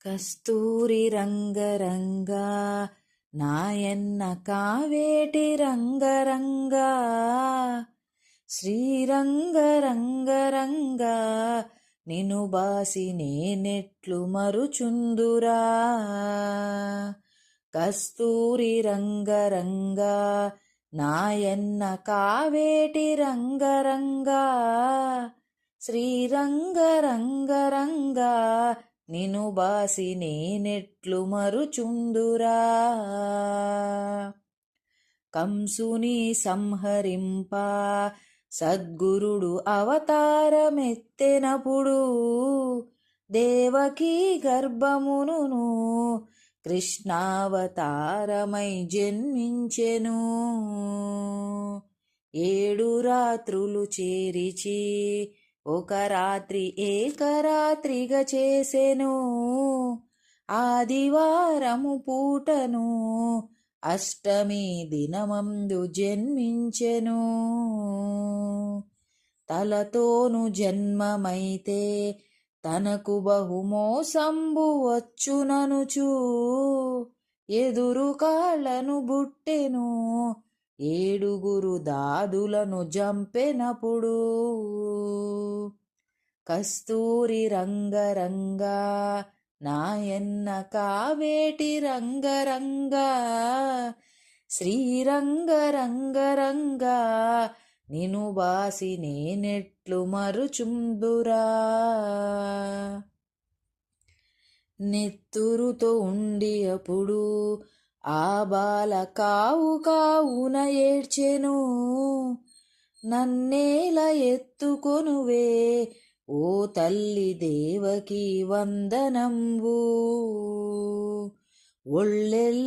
కస్తూరి రంగరంగా నాయన్న కావేటి రంగరంగా శ్రీరంగరంగరంగా నిను బాసి నేనెట్లు మరుచుందురా. కస్తూరి రంగరంగా నాయన్న కావేటి రంగరంగా శ్రీరంగరంగరంగా నిను బాసి నేనెట్లు మరుచుందురా. కంసుని సంహరింప సద్గురుడు అవతారమెత్తెనప్పుడు దేవకీ గర్భమును కృష్ణావతారమై జన్మించెను. 7 రాత్రులు చేరిచి ఒక రాత్రి ఏకరాత్రిగా చేసెను. ఆదివారము పూటను అష్టమి దినమందు జన్మించెను. తలతోను జన్మమైతే తనకు బహుమోసంబు వచ్చుననుచు ఎదురు కాళ్లను బుట్టెను. 7 దాదులను జంపెనప్పుడు కస్తూరి రంగరంగా నాయన్న కావేటి రంగరంగా శ్రీరంగరంగరంగా నిను బాసి నేనెట్లు మరుచుందురా. నెత్తురుతో ఉండి అప్పుడు ఆ బాల కావు కావున ఏడ్చెను. నన్నేల ఎత్తుకొనువే ఓ తల్లి దేవకి వందనంబు. ఒళ్ళెల్ల